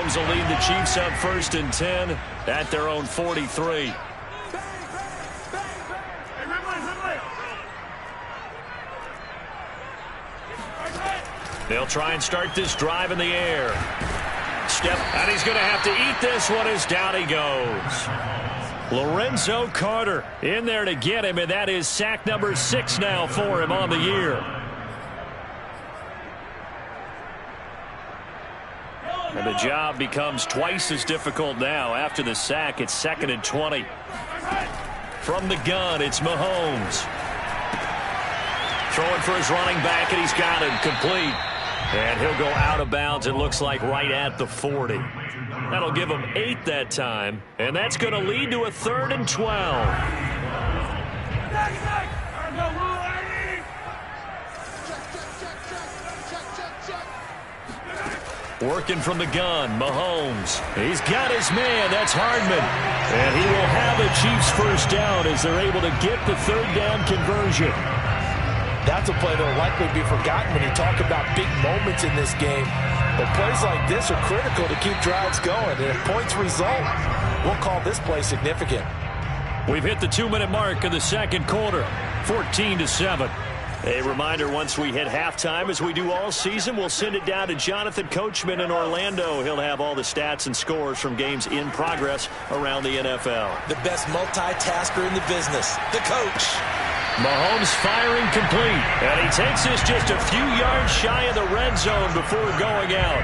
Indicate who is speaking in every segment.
Speaker 1: Mahomes will lead the Chiefs up 1st and 10 at their own 43. They'll try and start this drive in the air. Step, and he's going to have to eat this one as down he goes. Lorenzo Carter in there to get him, and that is sack number 6 now for him on the year. And the job becomes twice as difficult now. After the sack, it's 2nd and 20. From the gun, it's Mahomes. Throwing for his running back, and he's got it complete. And he'll go out of bounds, it looks like, right at the 40. That'll give him 8 that time, and that's going to lead to a 3rd and 12. Working from the gun, Mahomes. He's got his man, that's Hardman. And he will have the Chiefs first down as they're able to get the 3rd down conversion.
Speaker 2: That's a play that will likely be forgotten when you talk about big moments in this game. But plays like this are critical to keep drives going. And if points result, we'll call this play significant.
Speaker 1: We've hit the 2-minute mark of the 2nd quarter, 14-7. A reminder, once we hit halftime, as we do all season, we'll send it down to Jonathan Coachman in Orlando. He'll have all the stats and scores from games in progress around the NFL.
Speaker 2: The best multitasker in the business, the coach.
Speaker 1: Mahomes firing complete, and he takes this just a few yards shy of the red zone before going out.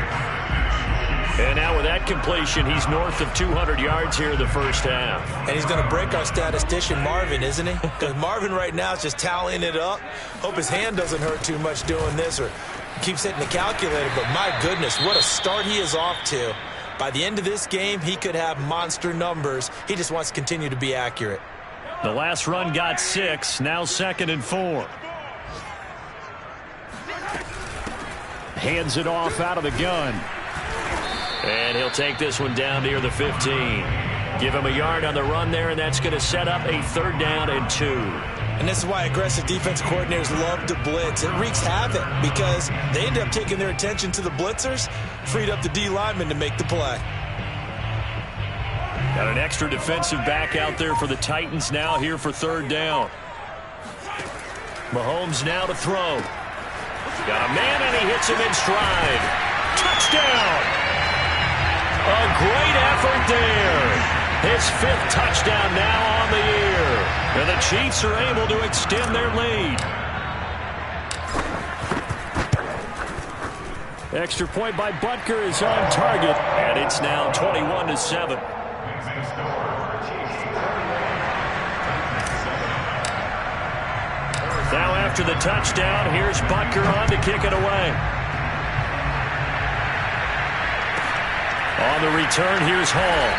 Speaker 1: And now with that completion, he's north of 200 yards here in the first half.
Speaker 2: And he's going to break our statistician, Marvin, isn't he? Because Marvin right now is just tallying it up. Hope his hand doesn't hurt too much doing this or keeps hitting the calculator. But my goodness, what a start he is off to. By the end of this game, he could have monster numbers. He just wants to continue to be accurate.
Speaker 1: The last run got 6, now 2nd and 4. Hands it off out of the gun. And he'll take this one down near the 15. Give him a yard on the run there, and that's going to set up a 3rd down and 2.
Speaker 2: And this is why aggressive defense coordinators love to blitz. It wreaks havoc because they end up taking their attention to the blitzers, freed up the D lineman to make the play.
Speaker 1: Got an extra defensive back out there for the Titans now here for 3rd down. Mahomes now to throw. Got a man, and he hits him in stride. Touchdown! A great effort there. His 5th touchdown now on the year. And the Chiefs are able to extend their lead. Extra point by Butker is on target, and it's now 21-7. Now after the touchdown, here's Butker on to kick it away. On the return, here's Hall.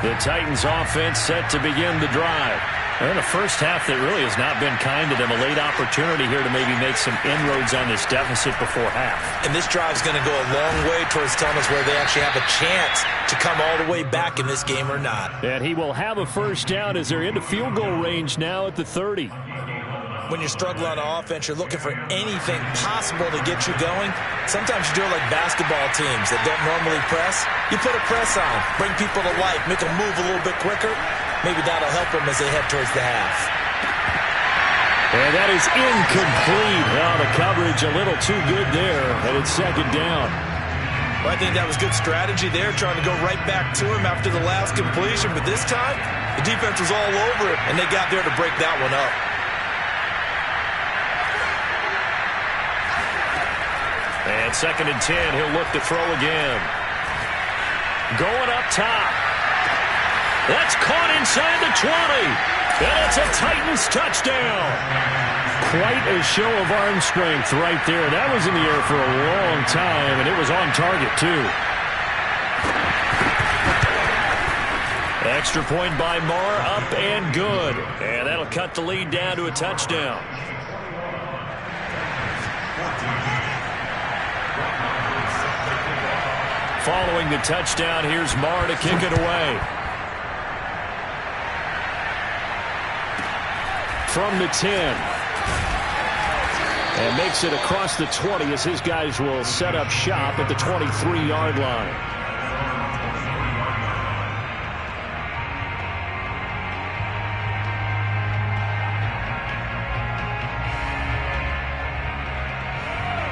Speaker 1: The Titans offense set to begin the drive. They're in a first half that really has not been kind to them. A late opportunity here to maybe make some inroads on this deficit before half.
Speaker 2: And this drive is going to go a long way towards telling us where they actually have a chance to come all the way back in this game or not.
Speaker 1: And he will have a first down as they're into field goal range now at the 30.
Speaker 2: When you're struggling on offense, you're looking for anything possible to get you going. Sometimes you do it like basketball teams that don't normally press. You put a press on, bring people to life, make them move a little bit quicker. Maybe that'll help them as they head towards the half.
Speaker 1: And that is incomplete. Well, the coverage a little too good there, and it's 2nd down.
Speaker 2: Well, I think that was good strategy there, trying to go right back to him after the last completion. But this time, the defense was all over it, and they got there to break that one up.
Speaker 1: And 2nd and 10, he'll look to throw again. Going up top. That's caught inside the 20. And it's a Titans touchdown. Quite a show of arm strength right there. That was in the air for a long time, and it was on target, too. Extra point by Moore, up and good. And that'll cut the lead down to a touchdown. following the touchdown, here's Marr to kick it away. From the 10. And makes it across the 20 as his guys will set up shop at the 23-yard line.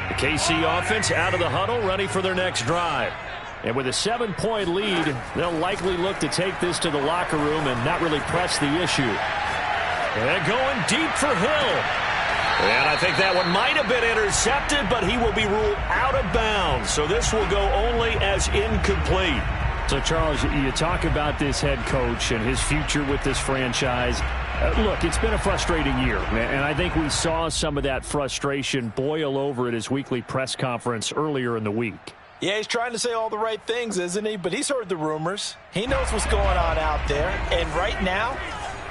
Speaker 1: The KC offense out of the huddle, ready for their next drive. And with a 7-point lead, they'll likely look to take this to the locker room and not really press the issue. And going deep for Hill. And I think that one might have been intercepted, but he will be ruled out of bounds. So this will go only as incomplete. So, Charles, you talk about this head coach and his future with this franchise. Look, it's been a frustrating year, and I think we saw some of that frustration boil over at his weekly press conference earlier in the week.
Speaker 2: Yeah, he's trying to say all the right things, isn't he? But he's heard the rumors. He knows what's going on out there. And right now,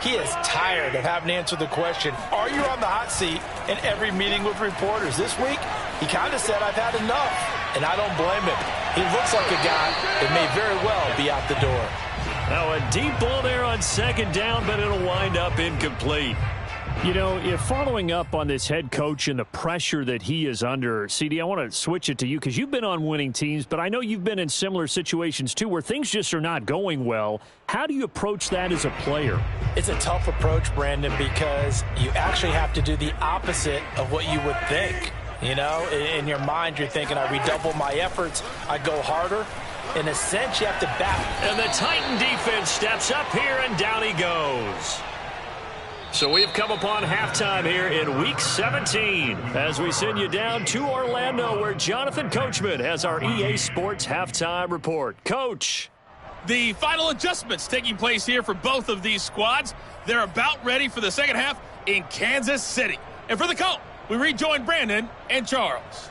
Speaker 2: he is tired of having to answer the question, are you on the hot seat in every meeting with reporters? This week, he kind of said, I've had enough, and I don't blame him. He looks like a guy that may very well be out the door.
Speaker 1: Now a deep ball there on second down, but it'll wind up incomplete. You know, if following up on this head coach and the pressure that he is under, CD, I want to switch it to you because you've been on winning teams, but I know you've been in similar situations too where things just are not going well. How do you approach that as a player?
Speaker 2: It's a tough approach, Brandon, because you actually have to do the opposite of what you would think. You know, in your mind, you're thinking, I redouble my efforts, I go harder. In a sense, you have to battle.
Speaker 1: And the Titan defense steps up here, and down he goes. So we have come upon halftime here in Week 17 as we send you down to Orlando where Jonathan Coachman has our EA Sports Halftime Report. Coach.
Speaker 3: The final adjustments taking place here for both of these squads. They're about ready for the second half in Kansas City. And for the call, we rejoin Brandon and Charles.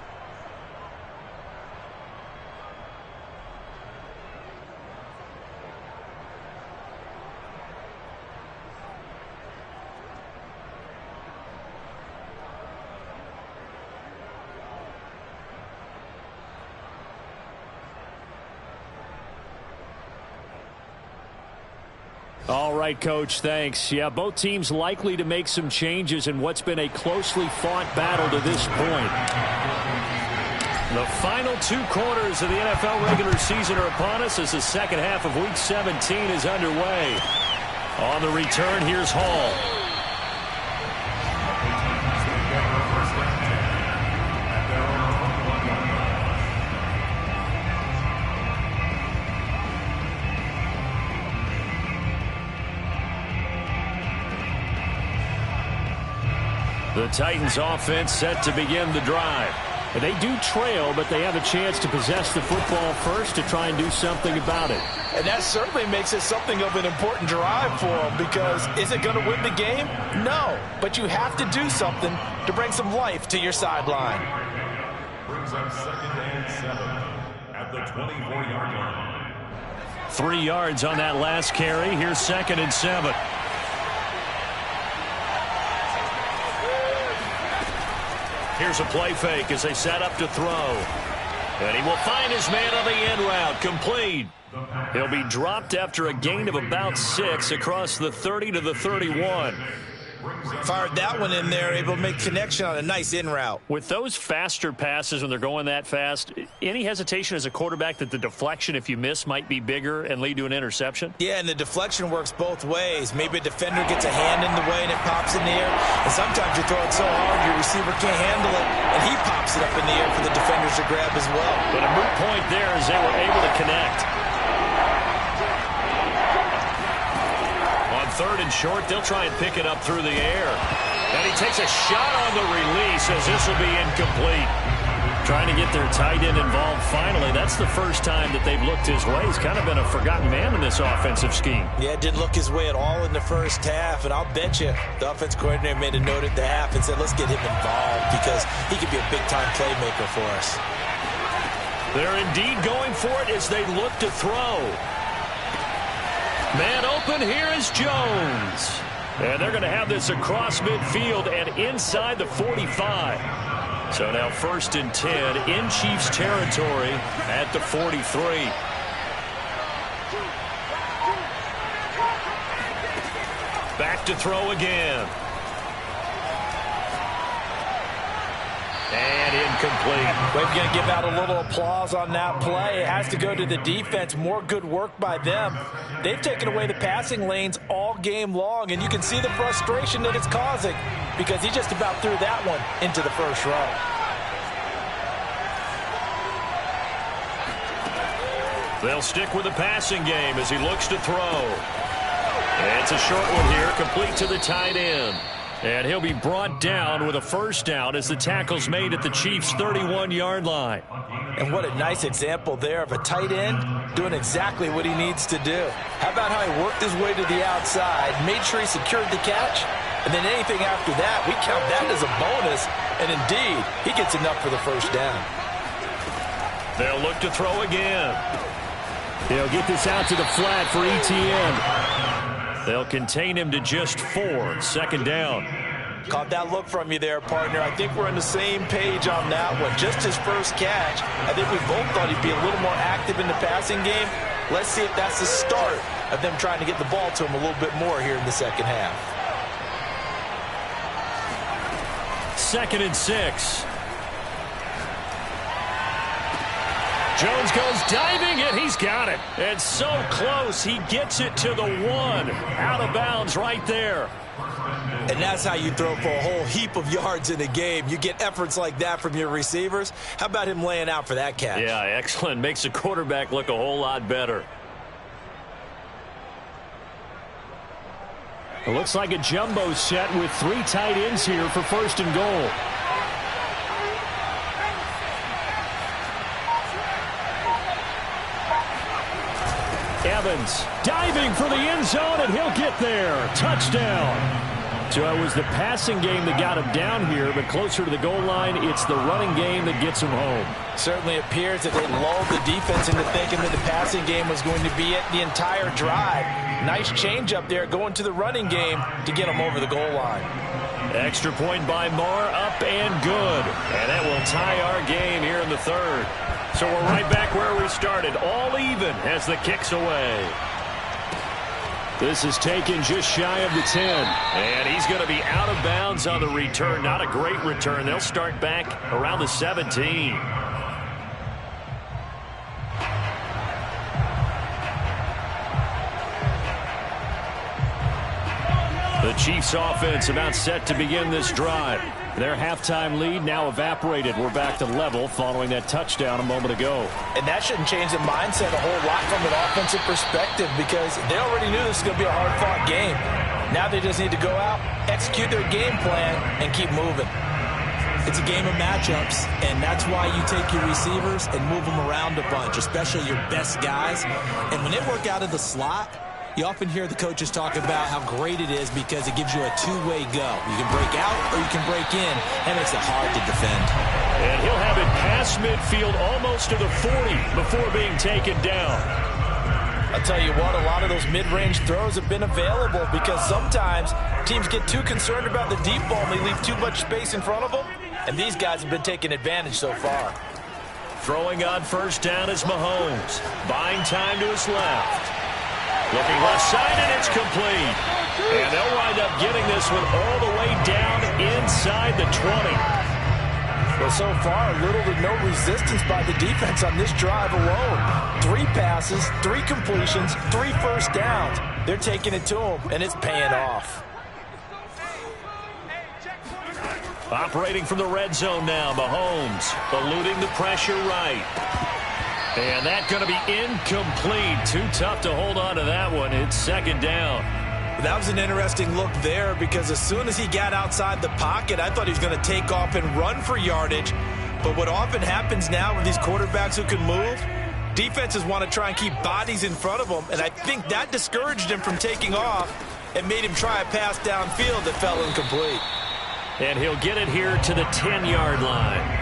Speaker 1: All right, Coach, thanks. Yeah, both teams likely to make some changes in what's been a closely fought battle to this point. The final 2 quarters of the NFL regular season are upon us as the second half of Week 17 is underway. On the return, here's Hall. The Titans offense set to begin the drive. They do trail, but they have a chance to possess the football first to try and do something about it.
Speaker 2: And that certainly makes it something of an important drive for them because is it going to win the game? No, but you have to do something to bring some life to your sideline.
Speaker 4: Brings up 2nd and 7 at the 24-yard line.
Speaker 1: 3 yards on that last carry. Here's 2nd and 7. Here's a play fake as they set up to throw. And he will find his man on the end route. Complete. He'll be dropped after a gain of about 6 across the 30 to the 31.
Speaker 2: Fired that one in there, able to make connection on a nice in route.
Speaker 1: With those faster passes when they're going that fast, any hesitation as a quarterback that the deflection, if you miss, might be bigger and lead to an interception?
Speaker 2: Yeah, and the deflection works both ways. Maybe a defender gets a hand in the way and it pops in the air. And sometimes you throw it so hard your receiver can't handle it, and he pops it up in the air for the defenders to grab as well.
Speaker 1: But a moot point there as they were able to connect. On 3rd and short, they'll try and pick it up through the air. And he takes a shot on the release as this will be incomplete. Trying to get their tight end involved finally. That's the first time that they've looked his way. He's kind of been a forgotten man in this offensive scheme.
Speaker 2: Yeah, didn't look his way at all in the first half. And I'll bet you the offense coordinator made a note at the half and said, let's get him involved because he could be a big-time playmaker for us.
Speaker 1: They're indeed going for it as they look to throw. Man open, here is Jones. And they're going to have this across midfield and inside the 45. So now 1st and 10 in Chiefs territory at the 43. Back to throw again. And incomplete.
Speaker 2: We're going to give out a little applause on that play. It has to go to the defense. More good work by them. They've taken away the passing lanes all game long, and you can see the frustration that it's causing because he just about threw that one into the first row.
Speaker 1: They'll stick with the passing game as he looks to throw. It's a short one here, complete to the tight end. And he'll be brought down with a first down as the tackle's made at the Chiefs' 31-yard line.
Speaker 2: And what a nice example there of a tight end doing exactly what he needs to do. How about how he worked his way to the outside, made sure he secured the catch, and then anything after that, we count that as a bonus. And indeed, he gets enough for the first down.
Speaker 1: They'll look to throw again.
Speaker 5: They'll get this out to the flat for ETN.
Speaker 1: They'll contain him to just 4. 2nd down.
Speaker 2: Caught that look from you there, partner. I think we're on the same page on that one. Just his first catch. I think we both thought he'd be a little more active in the passing game. Let's see if that's the start of them trying to get the ball to him a little bit more here in the second half.
Speaker 1: 2nd and 6. Jones goes diving, and he's got it. It's so close, he gets it to the 1. Out of bounds right there.
Speaker 2: And that's how you throw for a whole heap of yards in a game. You get efforts like that from your receivers. How about him laying out for that catch?
Speaker 1: Yeah, excellent. Makes the quarterback look a whole lot better.
Speaker 5: It looks like a jumbo set with 3 tight ends here for 1st and goal. Evans diving for the end zone, and he'll get there. Touchdown. So it was the passing game that got him down here, but closer to the goal line, it's the running game that gets him home.
Speaker 2: Certainly appears that they lulled the defense into thinking that the passing game was going to be it the entire drive. Nice change up there going to the running game to get him over the goal line.
Speaker 1: Extra point by Marr, up and good. And that will tie our game here in the 3rd. So we're right back where we started, all even as the kick's away.
Speaker 5: This is taken just shy of the 10.
Speaker 1: And he's going to be out of bounds on the return. Not a great return. They'll start back around the 17. The Chiefs offense about set to begin this drive. Their halftime lead now evaporated. We're back to level following that touchdown a moment ago.
Speaker 2: And that shouldn't change the mindset a whole lot from an offensive perspective because they already knew this was going to be a hard-fought game. Now they just need to go out, execute their game plan, and keep moving.
Speaker 6: It's a game of matchups, and that's why you take your receivers and move them around a bunch, especially your best guys. And when they work out of the slot, you often hear the coaches talk about how great it is because it gives you a two-way go. You can break out or you can break in. That makes it hard to defend.
Speaker 1: And he'll have it past midfield almost to the 40 before being taken down.
Speaker 2: I'll tell you what, a lot of those mid-range throws have been available because sometimes teams get too concerned about the deep ball and they leave too much space in front of them. And these guys have been taking advantage so far.
Speaker 1: Throwing on first down is Mahomes. Buying time to his left. Looking left side, and it's complete. And they'll wind up getting this one all the way down inside the 20.
Speaker 2: Well, so far, little to no resistance by the defense on this drive alone. 3 passes, 3 completions, 3 first downs. They're taking it to them, and it's paying off.
Speaker 1: Operating from the red zone now, Mahomes eluding the pressure right. And that's going to be incomplete. Too tough to hold on to that one. It's second down.
Speaker 2: That was an interesting look there because as soon as he got outside the pocket, I thought he was going to take off and run for yardage. But what often happens now with these quarterbacks who can move, defenses want to try and keep bodies in front of them. And I think that discouraged him from taking off and made him try a pass downfield that fell incomplete.
Speaker 1: And he'll get it here to the 10-yard line.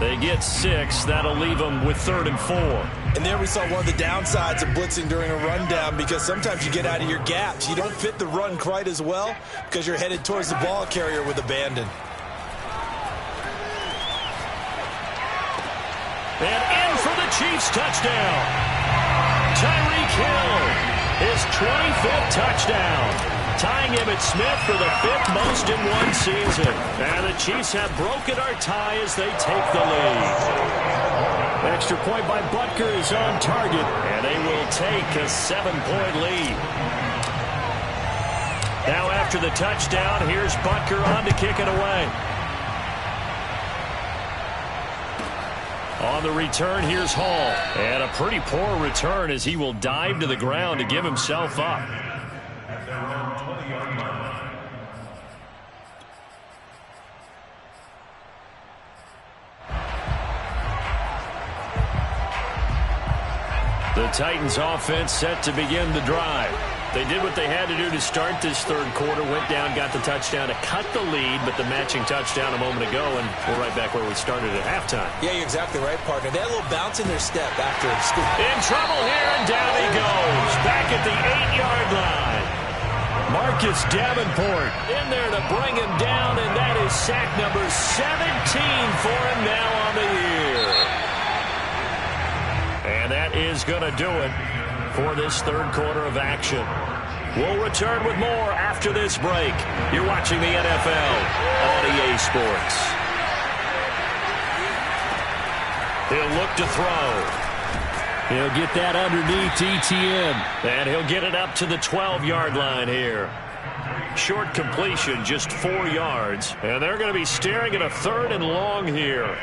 Speaker 1: They get 6. That'll leave them with 3rd and 4.
Speaker 2: And there we saw one of the downsides of blitzing during a rundown because sometimes you get out of your gaps. You don't fit the run quite as well because you're headed towards the ball carrier with abandon.
Speaker 5: And in for the Chiefs touchdown. Tyreek Hill, his 25th touchdown. Tying Emmitt Smith for the 5th most in one season. And the Chiefs have broken our tie as they take the lead. Extra point by Butker is on target, and they will take a 7-point lead. Now after the touchdown, here's Butker on to kick it away. On the return, here's Hall. And a pretty poor return as he will dive to the ground to give himself up. The Titans offense set to begin the drive. They did what they had to do to start this third quarter, went down, got the touchdown to cut the lead, but the matching touchdown a moment ago, and we're right back where we started at halftime.
Speaker 2: Yeah, you're exactly right, partner. They had a little bounce in their step after school.
Speaker 5: In trouble here, and down he goes. Back at the 8-yard line. Marcus Davenport in there to bring him down, and that is sack number 17 for him now on the year. And that is going to do it for this third quarter of action. We'll return with more after this break. You're watching the NFL on EA Sports. He'll look to throw. He'll get that underneath ETN. And he'll get it up to the 12-yard line here. Short completion, just 4 yards. And they're going to be staring at a 3rd and long here.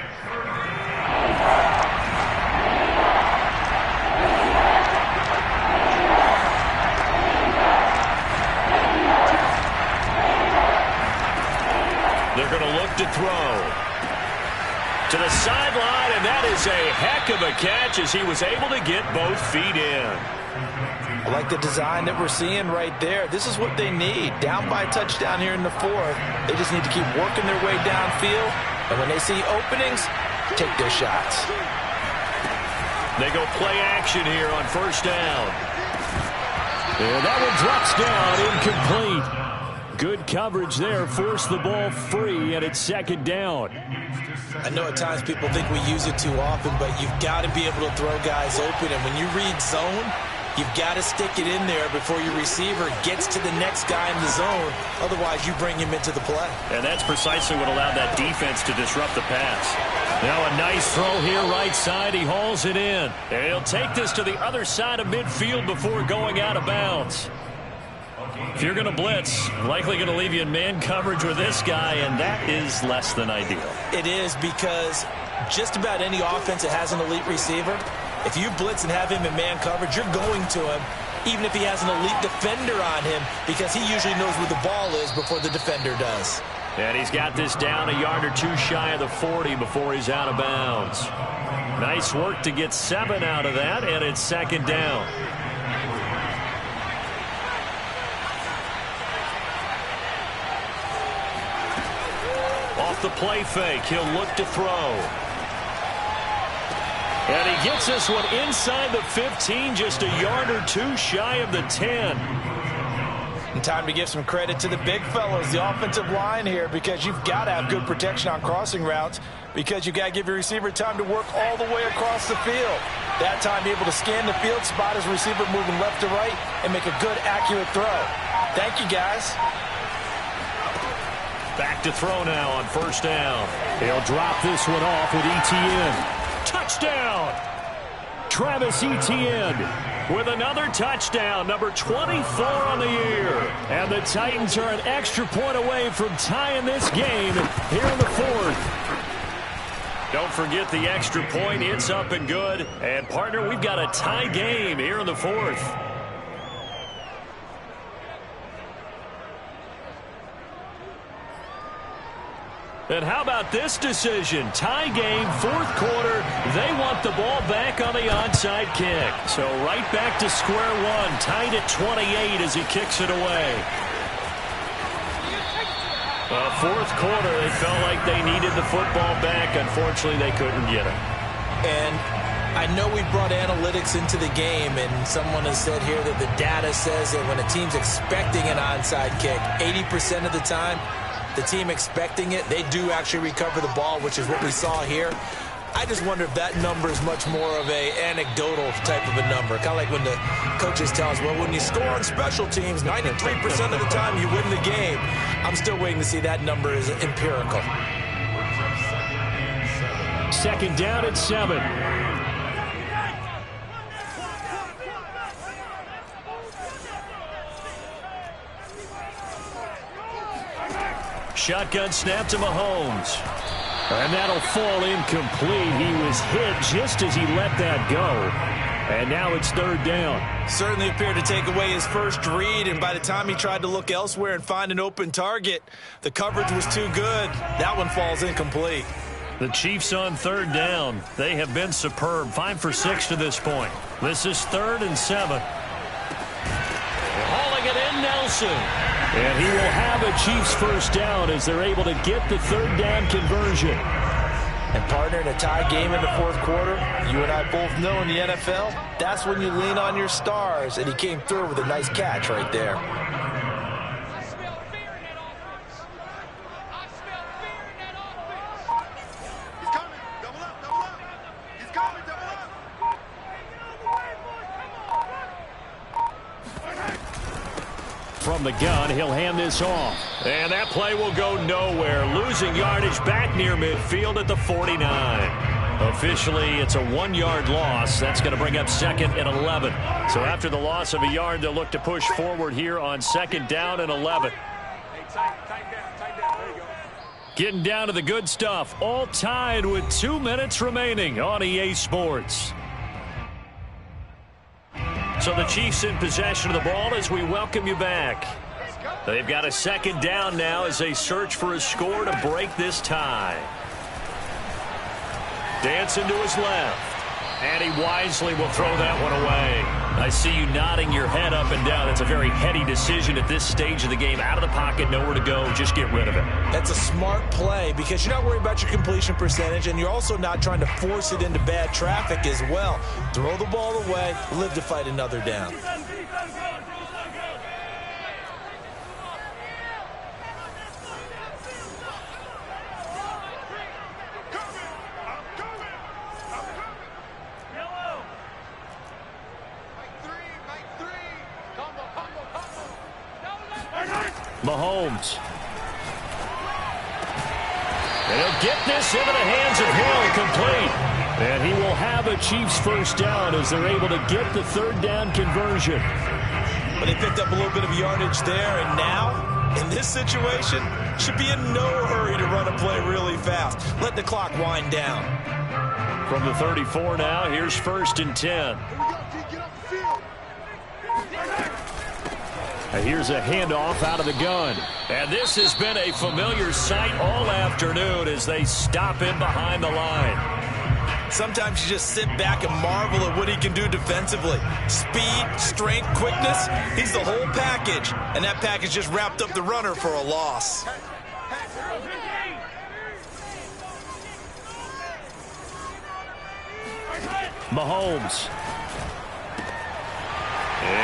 Speaker 5: They're going to look to throw. To the sideline, and that is a heck of a catch as he was able to get both feet in.
Speaker 2: I like the design that we're seeing right there. This is what they need. Down by a touchdown here in the 4th. They just need to keep working their way downfield. And when they see openings, take their shots.
Speaker 5: They go play action here on 1st down. And that one drops down, incomplete. Good coverage there, forced the ball free, and it's 2nd down.
Speaker 6: I know at times people think we use it too often, but you've got to be able to throw guys open. And when you read zone, you've got to stick it in there before your receiver gets to the next guy in the zone. Otherwise, you bring him into the play.
Speaker 5: And that's precisely what allowed that defense to disrupt the pass. Now a nice throw here right side. He hauls it in. And he'll take this to the other side of midfield before going out of bounds. If you're going to blitz, likely going to leave you in man coverage with this guy, and that is less than ideal.
Speaker 6: It is, because just about any offense that has an elite receiver, if you blitz and have him in man coverage, you're going to him, even if he has an elite defender on him, because he usually knows where the ball is before the defender does.
Speaker 5: And he's got this down a yard or two shy of the 40 before he's out of bounds. Nice work to get 7 out of that, and it's 2nd down. Off the play fake, he'll look to throw. And he gets this one inside the 15, just a yard or two shy of the 10.
Speaker 2: And time to give some credit to the big fellas, the offensive line here, because you've got to have good protection on crossing routes, because you've got to give your receiver time to work all the way across the field. That time, be able to scan the field, spot his receiver moving left to right, and make a good, accurate throw. Thank you, guys.
Speaker 5: Back to throw now on 1st down. He'll drop this one off with ETN. Touchdown! Travis Etienne with another touchdown, number 24 on the year. And the Titans are an extra point away from tying this game here in the 4th. Don't forget the extra point. It's up and good. And, partner, we've got a tie game here in the 4th. And how about this decision? Tie game, 4th quarter. They want the ball back on the onside kick. So right back to square one, tied at 28 as he kicks it away. 4th quarter, they felt like they needed the football back. Unfortunately, they couldn't get it.
Speaker 6: And I know we brought analytics into the game, and someone has said here that the data says that when a team's expecting an onside kick, 80% of the time, the team expecting it, they do actually recover the ball, which is what we saw here.
Speaker 2: I just wonder if that number is much more of a anecdotal type of a number. Kind of like when the coaches tell us, well, when you score on special teams, 93% of the time you win the game. I'm still waiting to see that number is empirical.
Speaker 5: Second down at 7. Shotgun snap to Mahomes. And that'll fall incomplete. He was hit just as he let that go. And now it's third down.
Speaker 2: Certainly appeared to take away his first read, and by the time he tried to look elsewhere and find an open target, the coverage was too good. That one falls incomplete.
Speaker 5: The Chiefs on third down. They have been superb. 5 for 6 to this point. This is 3rd and 7. Hauling it in, Nelson. And he will have a Chiefs first down as they're able to get the third down conversion.
Speaker 2: And partner, in a tie game in the fourth quarter, you and I both know in the NFL, that's when you lean on your stars, and he came through with a nice catch right there.
Speaker 5: From the gun, he'll hand this off. And that play will go nowhere. Losing yardage back near midfield at the 49. Officially, it's a 1-yard loss. That's going to bring up 2nd and 11. So after the loss of a yard, they'll look to push forward here on 2nd down and 11. Getting down to the good stuff. All tied with 2 minutes remaining on EA Sports. So the Chiefs in possession of the ball as we welcome you back. They've got a 2nd down now as they search for a score to break this tie. Dancing to his left. And he wisely will throw that one away. I see you nodding your head up and down. That's a very heady decision at this stage of the game. Out of the pocket, nowhere to go. Just get rid of it.
Speaker 2: That's a smart play because you're not worried about your completion percentage, and you're also not trying to force it into bad traffic as well. Throw the ball away, live to fight another down.
Speaker 5: Mahomes. And he'll get this into the hands of Hill, complete. And he will have a Chiefs first down as they're able to get the third down conversion.
Speaker 2: But they picked up a little bit of yardage there, and now, in this situation, should be in no hurry to run a play really fast. Let the clock wind down.
Speaker 5: From the 34 now, here's 1st and 10. And here's a handoff out of the gun. And this has been a familiar sight all afternoon as they stop in behind the line.
Speaker 2: Sometimes you just sit back and marvel at what he can do defensively. Speed, strength, quickness, he's the whole package. And that package just wrapped up the runner for a loss.
Speaker 5: Mahomes.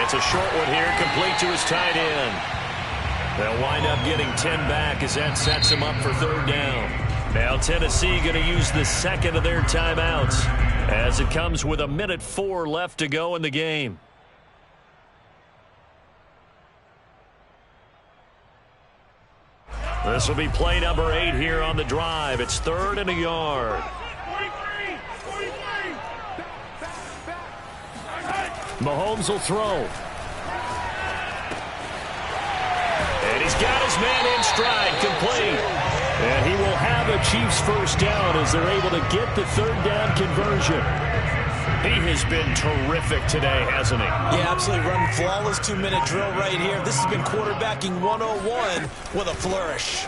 Speaker 5: It's a short one here, complete to his tight end. They'll wind up getting 10 back as that sets him up for third down. Now Tennessee going to use the 2nd of their timeouts as it comes with 1:04 left to go in the game. This will be play number 8 here on the drive. It's 3rd and a yard. Mahomes will throw. And he's got his man in stride, complete. And he will have a Chiefs first down as they're able to get the third down conversion. He has been terrific today, hasn't he?
Speaker 2: Yeah, absolutely. Running flawless 2-minute drill right here. This has been quarterbacking 101 with a flourish.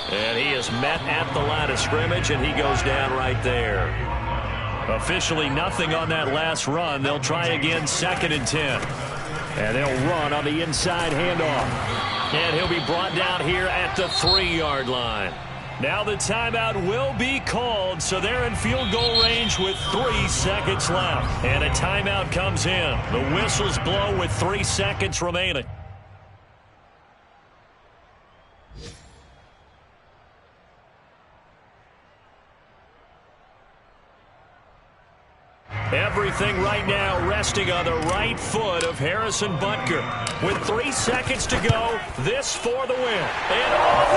Speaker 5: And he is met at the line of scrimmage, and he goes down right there. Officially nothing on that last run. They'll try again, 2nd and 10. And they'll run on the inside handoff. And he'll be brought down here at the 3-yard line. Now the timeout will be called, so they're in field goal range with 3 seconds left. And a timeout comes in. The whistles blow with 3 seconds remaining. Everything right now resting on the right foot of Harrison Butker. With 3 seconds to go, this for the win. And off